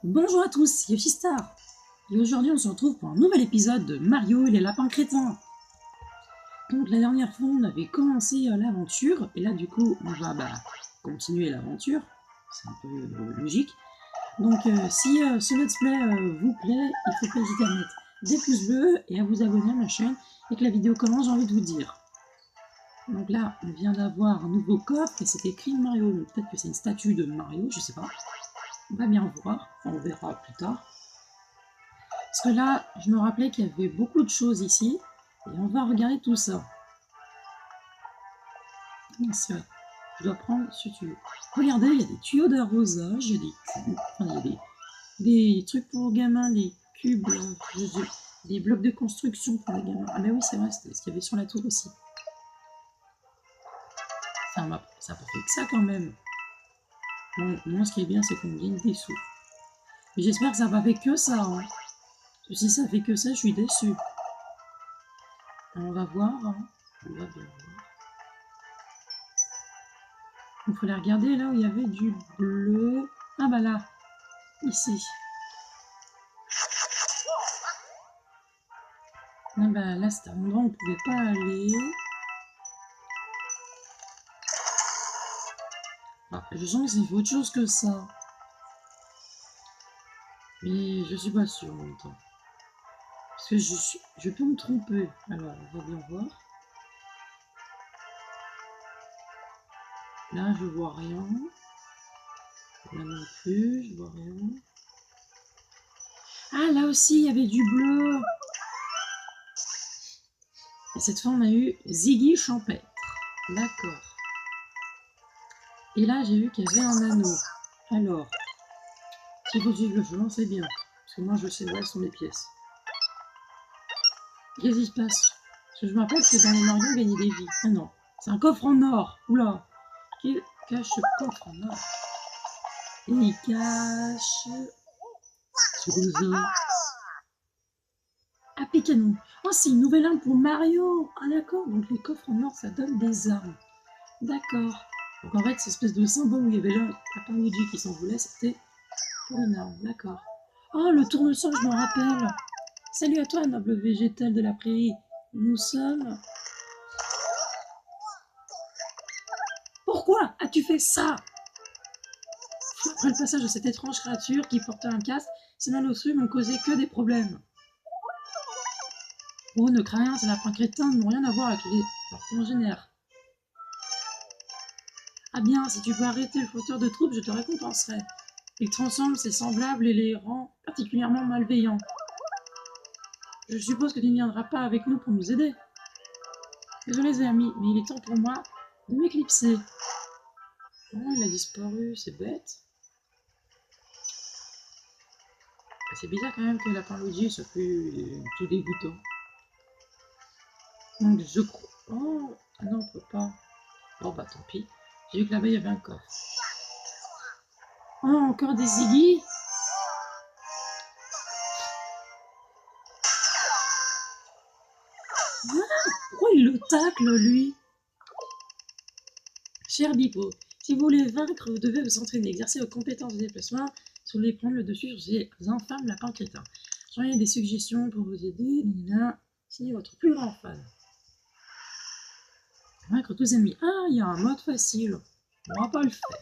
Bonjour à tous, c'est Yoshistar. Et aujourd'hui on se retrouve pour un nouvel épisode de Mario et les lapins crétins. Donc la dernière fois on avait commencé l'aventure, et là du coup on va continuer l'aventure, c'est un peu logique. Donc si ce let's play vous plaît, il faut pas hésiter à mettre des pouces bleus et à vous abonner à ma chaîne, et que la vidéo commence, j'ai envie de vous dire. Donc là on vient d'avoir un nouveau coffre et c'est écrit Mario, donc peut-être que c'est une statue de Mario, je sais pas. On va bien voir, enfin, on verra plus tard. Parce que là, je me rappelais qu'il y avait beaucoup de choses ici, et on va regarder tout ça. Je dois prendre ce tuyau. Regardez, il y a des tuyaux d'arrosage, il y a des cubes, enfin, il y a des trucs pour les gamins, des cubes, des blocs de construction pour les gamins. Ah mais oui, c'est vrai, c'était ce qu'il y avait sur la tour aussi. Ça n'a pas fait que ça quand même. Bon, moi ce qui est bien, c'est qu'on gagne des sous. Mais j'espère que ça n'a pas fait que ça. Hein. Parce que si ça fait que ça, je suis déçu. On va voir. Hein. On va bien voir. Il faut les regarder là où il y avait du bleu. Ah bah là, ici. Ah bah là c'était un endroit où on pouvait pas aller. Ah, je sens que c'est autre chose que ça. Mais je suis pas sûre en même temps. Parce que je peux me tromper. Alors on va bien voir. Là je vois rien. Là non plus, je vois rien. Ah là aussi il y avait du bleu. Et cette fois on a eu Ziggy Champêtre. D'accord. Et là j'ai vu qu'il y avait un anneau. Alors, s'il faut suivre le chemin, c'est bien. Parce que moi je sais où elles sont les pièces. Qu'est-ce qui se passe? Parce que je me rappelle que dans les Mario, on gagnait des vies. Ah non, c'est un coffre en or. Oula, qui cache ce coffre en or? Et il cache... Trésor. Ah, Pécanon. Oh, c'est une nouvelle arme pour Mario. Ah d'accord, donc les coffres en or, ça donne des armes. D'accord. Donc en fait, cette espèce de symbole où il y avait là Papa Luigi qui s'envolait, c'était pour une arme. D'accord. Oh, le tournesol, je me rappelle. Salut à toi, noble végétal de la prairie. Nous sommes... Pourquoi as-tu fait ça? Après le passage de cette étrange créature qui portait un casque, ces malotrues m'ont causé que des problèmes. Oh, ne crains rien, ces lapins crétins n'ont rien à voir avec leurs congénères. Ah bien, si tu peux arrêter le fauteur de troupe, je te récompenserai. Il transforme ses semblables et les rend particulièrement malveillants. Je suppose que tu ne viendras pas avec nous pour nous aider. Désolé, amis, mais il est temps pour moi de m'éclipser. Oh, il a disparu, c'est bête. C'est bizarre quand même que Lapin Luigi soit plus tout dégoûtant. Donc je crois... Oh, ah non, on peut pas. Bon bah tant pis. J'ai vu que là-bas il y avait un coffre. Oh, encore des Ziggy. Ah, pourquoi il le tacle lui? Cher Bipo, si vous voulez vaincre, vous devez vous entraîner, exercer vos compétences de déplacement, si vous voulez prendre le dessus sur ces infâmes lapins crétins. J'aurais des suggestions pour vous aider. Signez votre plus grand fan. Vaincre tous les ennemis. Ah, il y a un mode facile. On va pas le faire.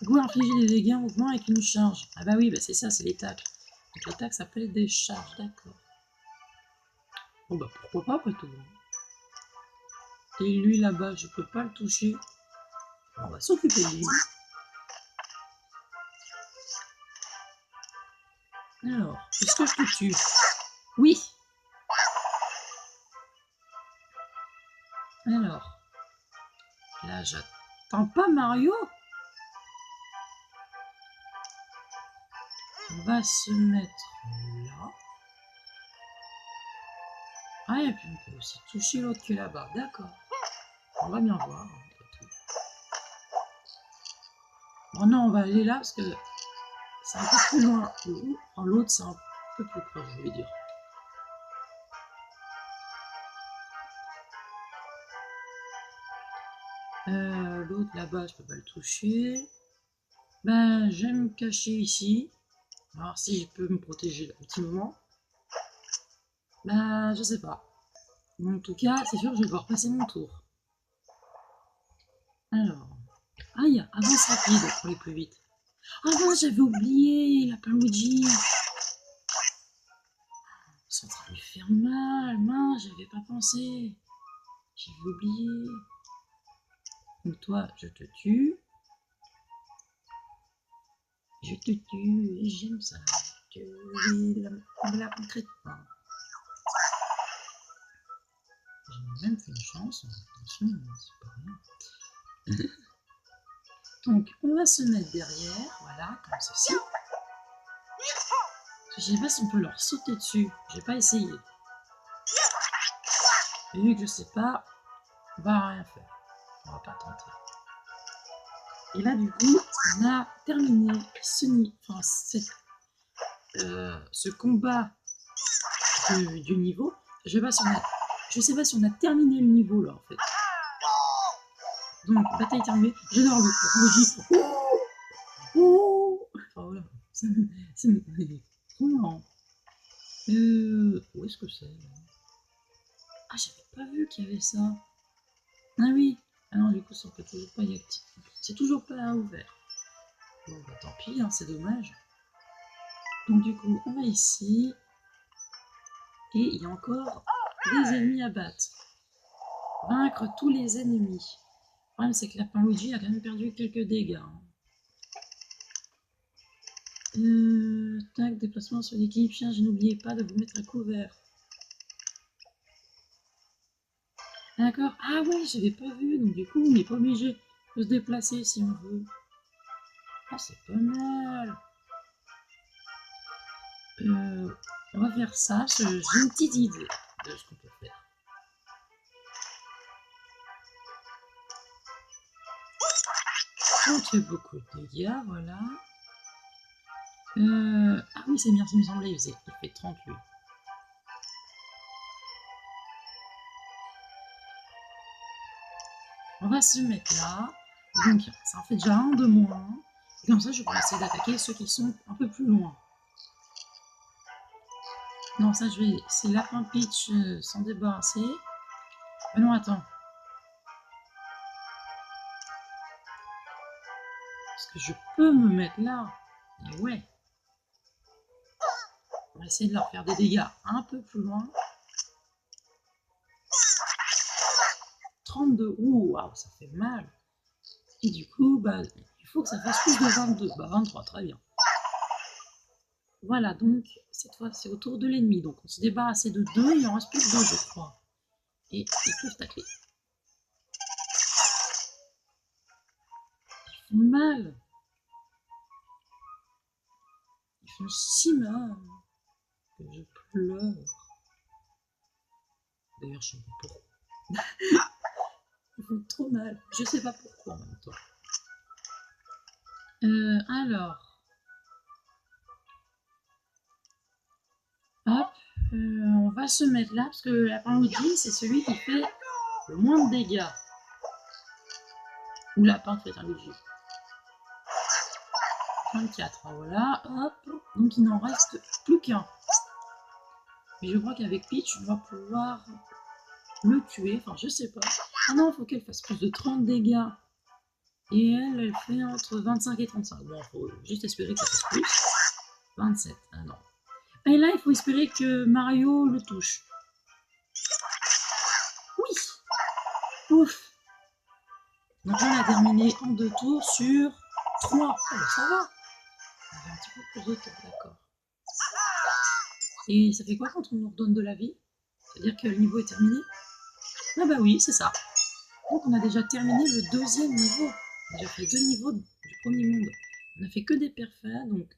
Vous pouvez infliger des dégâts en mouvement avec une charge. Ah bah oui, bah c'est ça, c'est les tacles. Donc les tacles s'appellent des charges, d'accord. Bon bah pourquoi pas après tout. Et lui là-bas, je peux pas le toucher. On va s'occuper de lui. Alors, est-ce que je te tue? Oui. Alors, là j'attends pas Mario. On va se mettre là. Ah, et puis on peut aussi toucher l'autre qui est là-bas, d'accord. On va bien voir. Bon non, on va aller là parce que c'est un peu plus loin. Enfin, l'autre c'est un peu plus proche, je vais dire. L'autre là-bas, je peux pas le toucher. Ben, je vais me cacher ici. Alors si je peux me protéger un petit moment, bah je sais pas. Mais en tout cas, c'est sûr que je vais devoir passer mon tour. Alors, aïe, avance rapide pour aller plus vite. Ah non, j'avais oublié, lapin Luigi. Ils sont en train de lui faire mal, mince, j'avais pas pensé. J'avais oublié. Donc toi, je te tue. Je te tue et j'aime ça. Tuer la concrète. J'ai même fait une chance. Attention, c'est pas rien. Donc, on va se mettre derrière, voilà, comme ceci. Je sais pas si on peut leur sauter dessus. J'ai pas essayé. Et vu que je sais pas, on va rien faire. On va pas tenter. Et là, du coup, on a terminé ce combat du niveau. Je sais pas si on a terminé le niveau là en fait. Donc, bataille terminée. J'adore le gif. Oh, enfin voilà. C'est trop marrant. Où est-ce que c'est? Ah, j'avais pas vu qu'il y avait ça. Ah oui. Ah non, du coup, ça on peut toujours pas y activer. C'est toujours pas ouvert. Bon, bah tant pis, hein, c'est dommage. Donc du coup, on va ici. Et il y a encore des ennemis à battre. Vaincre tous les ennemis. Le problème, c'est que Lapin Luigi a quand même perdu quelques dégâts. Tac, déplacement sur l'équipe. Chien, je n'oubliais pas de vous mettre à couvert. D'accord. Ah ouais, j'avais pas vu. Donc du coup, on n'est pas obligé de se déplacer si on veut. Ah, c'est pas mal. On va faire ça. J'ai une petite idée de ce qu'on peut faire. On fait beaucoup de dégâts, voilà. Ah oui, c'est bien, ça me semblait. Il fait 30 lui. On va se mettre là. Donc, ça en fait déjà un de moins. Et comme ça, je vais essayer d'attaquer ceux qui sont un peu plus loin. Non, ça, je vais... C'est Lapin Peach s'en débarrasser. Ah non, attends. Parce que je peux me mettre là. Et ouais. On va essayer de leur faire des dégâts un peu plus loin. 32. Ouh, waouh, ça fait mal. Et du coup, bah, il faut que ça fasse plus de 22. Bah, 23, très bien. Voilà, donc, cette fois, c'est au tour de l'ennemi. Donc, on s'est débarrassé de 2, il en reste plus que 2, je crois. Et ils peuvent tacler. Ils font mal. Ils font si mal que je pleure. D'ailleurs, je sais pas pourquoi. Ils font trop mal. Je sais pas pourquoi en même temps. Alors. Hop. On va se mettre là parce que Lapin Luigi, c'est celui qui fait le moins de dégâts. Ou Lapin fait un Luigi. 24, voilà. Hop. Donc il n'en reste plus qu'un. Mais je crois qu'avec Peach, on va pouvoir le tuer. Enfin, je sais pas. Ah non, il faut qu'elle fasse plus de 30 dégâts. Et elle fait entre 25 et 35. Bon, il faut juste espérer que ça fasse plus. 27, ah non. Et là, il faut espérer que Mario le touche. Oui. Ouf. Donc là, on a terminé en 2 tours sur 3. Oh, bah, ça va. On avait un petit peu plus de temps, d'accord. Et ça fait quoi quand on nous redonne de la vie? C'est-à-dire que le niveau est terminé? Ah bah oui, c'est ça. Donc on a déjà terminé le 2e niveau. On a déjà fait 2 niveaux du premier monde. On a fait que des parfaits, donc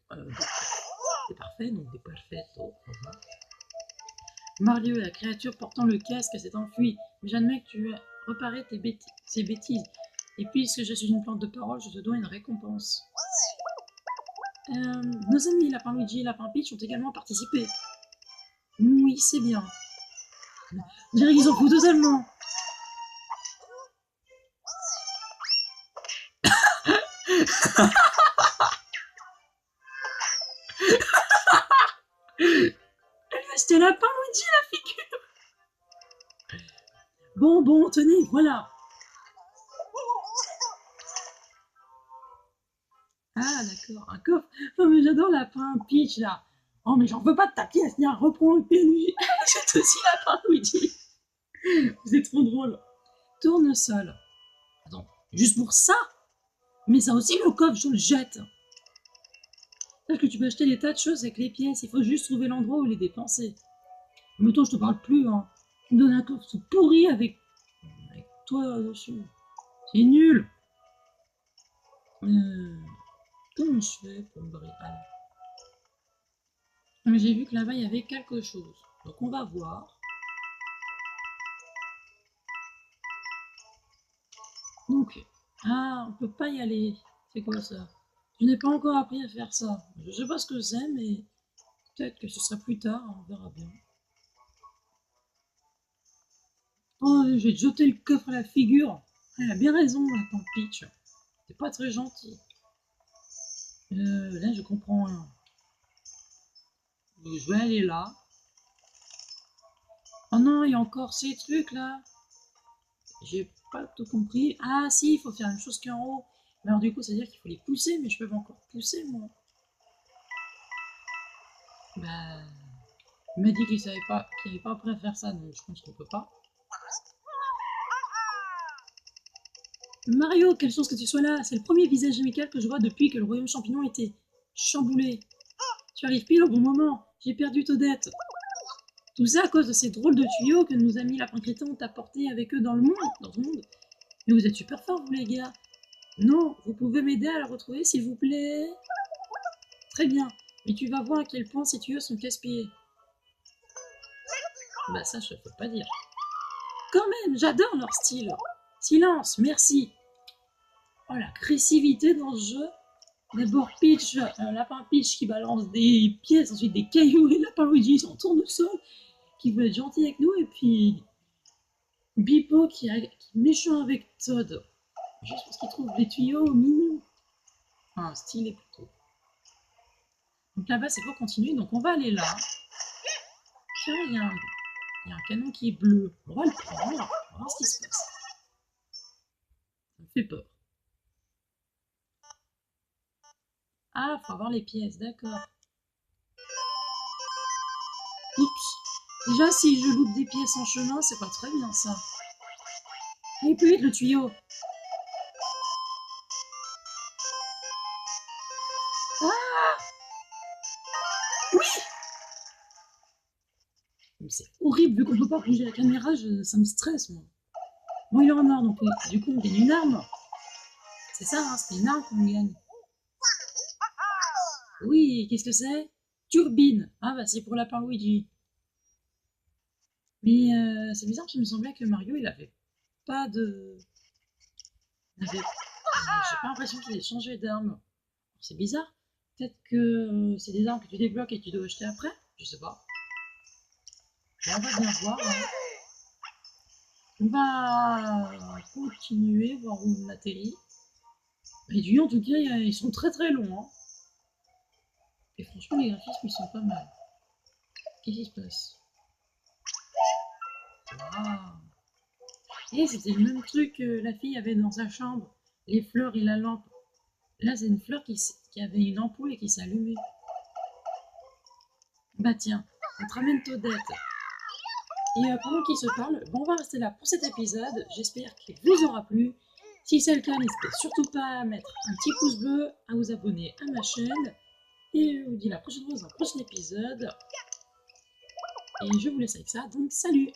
des parfaits, donc des parfaits. Mario, la créature portant le casque, s'est enfuie. Mais j'admets que tu as reparé ces bêtises. Et puisque je suis une plante de parole, je te dois une récompense. Nos amis Lapin Luigi et Lapin Peach ont également participé. Oui, c'est bien. On dirait qu'ils en foutent totalement. C'est lapin Luigi, la figure. Bon, tenez, voilà. Ah, d'accord, un coffre. Oh, mais j'adore Lapin Peach, là. Oh, mais j'en veux pas de ta pièce. Viens, reprends le PNJ. C'est aussi Lapin Luigi. Vous êtes trop drôle. Tournesol. Attends, juste pour ça? Mais ça aussi, le coffre, je le jette. Sache que tu peux acheter des tas de choses avec les pièces. Il faut juste trouver l'endroit où les dépenser. Mais toi, je te parle plus, hein. Tu me donnes un coffre tout pourri avec toi dessus. C'est nul. Comment je fais pour me barrer? Mais j'ai vu que là-bas, il y avait quelque chose. Donc, on va voir. Donc, on peut pas y aller. C'est quoi ça? Je n'ai pas encore appris à faire ça. Je sais pas ce que c'est, mais peut-être que ce sera plus tard, on verra bien. Oh, je vais te jeter le coffre à la figure. Elle a bien raison, la tante Peach. C'est pas très gentil. Là, je comprends rien. Donc, je vais aller là. Oh non, il y a encore ces trucs là. J'ai pas tout compris. Ah si, il faut faire la même chose qu'en haut. Alors du coup, ça veut dire qu'il faut les pousser, mais je peux pas encore pousser moi. Bah, il m'a dit qu'il savait pas, qu'il n'avait pas appris à faire ça, donc je pense qu'on peut pas. Mario, quelle chance que tu sois là. C'est le premier visage amical que je vois depuis que le royaume champignon était chamboulé. Tu arrives pile au bon moment. J'ai perdu Toadette. Tout ça à cause de ces drôles de tuyaux que nos amis lapins crétins ont apportés avec eux dans le monde. Mais vous êtes super forts, vous les gars. Non, vous pouvez m'aider à la retrouver, s'il vous plaît? Très bien, mais tu vas voir à quel point ces tuyaux sont casse-pieds. Bah ça, je peux pas dire. Quand même, j'adore leur style. Silence, merci. Oh, l'agressivité dans ce jeu. D'abord Peach, Lapin Peach qui balance des pièces, ensuite des cailloux, et Lapin Luigi son tournesol, qui veut être gentil avec nous, et puis Bipo qui est méchant avec Toad. Juste parce qu'il trouve les tuyaux mignons. Enfin, stylé plutôt. Donc là-bas, c'est pour continuer, donc on va aller là. Tiens, il y a un canon qui est bleu. On va le prendre, on va voir ce qui se passe. Ça me fait peur. Ah, faut avoir les pièces, d'accord. Oups. Déjà, si je loupe des pièces en chemin, c'est pas très bien ça. Allez, plus vite le tuyau. Ah! Oui! C'est horrible, vu qu'on peut pas bouger la caméra, ça me stresse, moi. Bon, il est en or, donc du coup, on gagne une arme. C'est ça, hein, c'est une arme qu'on gagne. Oui, qu'est-ce que c'est? Turbine. Ah bah c'est pour Lapin Luigi. Mais c'est bizarre, parce qu'il me semblait que Mario, il avait pas de... J'ai pas l'impression qu'il ait changé d'arme. C'est bizarre. Peut-être que c'est des armes que tu débloques et que tu dois acheter après. Je sais pas. Mais on va bien voir. Hein. On va continuer, voir où on atterrit. Les tuyaux, en tout cas, ils sont très très longs. Hein. Et franchement, les graphismes, ils sont pas mal. Qu'est-ce qui se passe? Waouh! Et c'était le même truc que la fille avait dans sa chambre. Les fleurs et la lampe. Là, c'est une fleur qui avait une ampoule et qui s'allumait. Bah tiens, on te ramène Toadette. Et pendant qu'ils se parlent, bon, on va rester là pour cet épisode. J'espère qu'il vous aura plu. Si c'est le cas, n'hésitez surtout pas à mettre un petit pouce bleu, à vous abonner à ma chaîne. Et je vous dis la prochaine fois dans un prochain épisode. Et je vous laisse avec ça, donc salut!